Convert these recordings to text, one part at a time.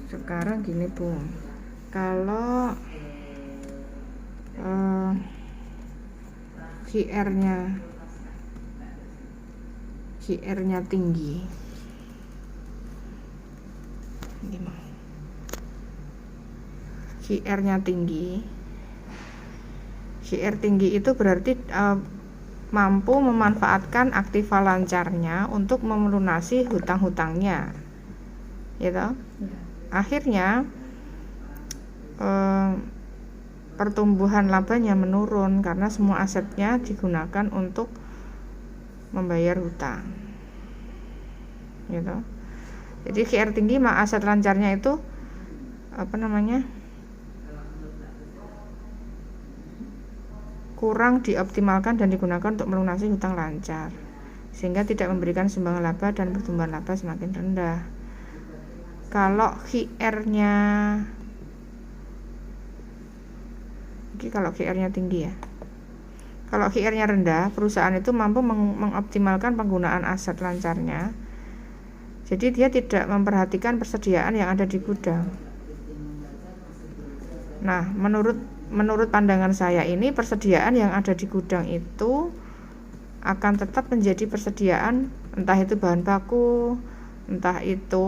Sekarang gini Bung, kalau QR-nya tinggi, QR tinggi itu berarti mampu memanfaatkan aktiva lancarnya untuk melunasi hutang-hutangnya, gitu. Akhirnya pertumbuhan labanya menurun karena semua asetnya digunakan untuk membayar hutang, gitu. Jadi QR tinggi aset lancarnya itu kurang dioptimalkan dan digunakan untuk melunasi hutang lancar, sehingga tidak memberikan sumbangan laba dan pertumbuhan laba semakin rendah. Kalau QR-nya tinggi ya. Kalau QR-nya rendah, perusahaan itu mampu mengoptimalkan penggunaan aset lancarnya. Jadi dia tidak memperhatikan persediaan yang ada di gudang. Nah, menurut pandangan saya ini, persediaan yang ada di gudang itu akan tetap menjadi persediaan, entah itu bahan baku, entah itu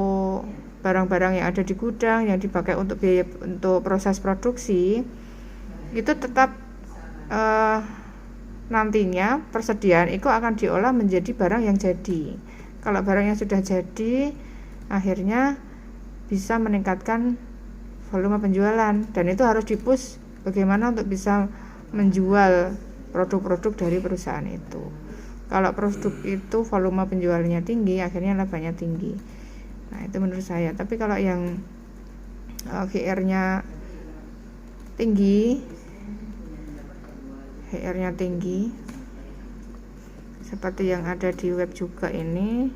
barang-barang yang ada di gudang yang dipakai untuk biaya untuk proses produksi, itu tetap nantinya persediaan itu akan diolah menjadi barang yang jadi. Kalau barang yang sudah jadi, akhirnya bisa meningkatkan volume penjualan, dan itu harus di-push bagaimana untuk bisa menjual produk-produk dari perusahaan itu. Kalau produk itu volume penjualnya tinggi, akhirnya labanya tinggi. Nah, itu menurut saya. Tapi kalau yang QR-nya tinggi seperti yang ada di web juga ini,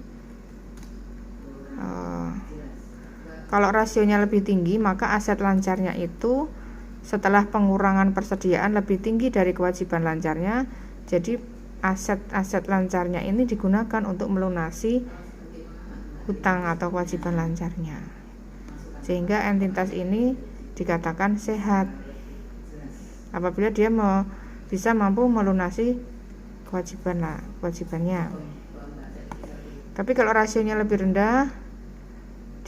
kalau rasionya lebih tinggi, maka aset lancarnya itu setelah pengurangan persediaan lebih tinggi dari kewajiban lancarnya. Jadi aset lancarnya ini digunakan untuk melunasi hutang atau kewajiban lancarnya, sehingga entitas ini dikatakan sehat apabila dia bisa mampu melunasi kewajibannya. Tapi kalau rasionya lebih rendah,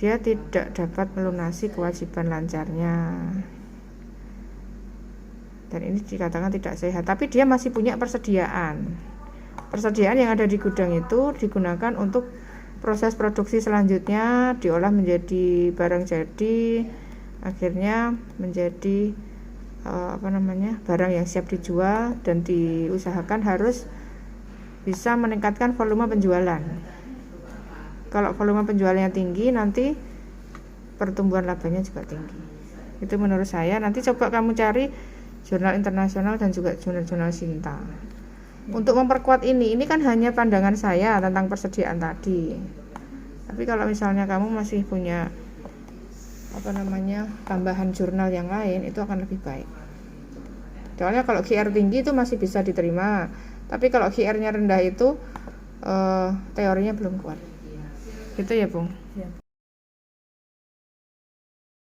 dia tidak dapat melunasi kewajiban lancarnya, dan ini dikatakan tidak sehat. Tapi dia masih punya persediaan yang ada di gudang itu digunakan untuk proses produksi selanjutnya, diolah menjadi barang jadi, akhirnya menjadi barang yang siap dijual, dan diusahakan harus bisa meningkatkan volume penjualan. Kalau volume penjualannya tinggi, nanti pertumbuhan labanya juga tinggi. Itu menurut saya. Nanti coba kamu cari jurnal internasional dan juga jurnal-jurnal Sinta. Untuk memperkuat ini kan hanya pandangan saya tentang persediaan tadi. Tapi kalau misalnya kamu masih punya tambahan jurnal yang lain, itu akan lebih baik. Soalnya kalau QR tinggi itu masih bisa diterima, tapi kalau QR-nya rendah itu teorinya belum kuat. Gitu ya, Bung. Ya.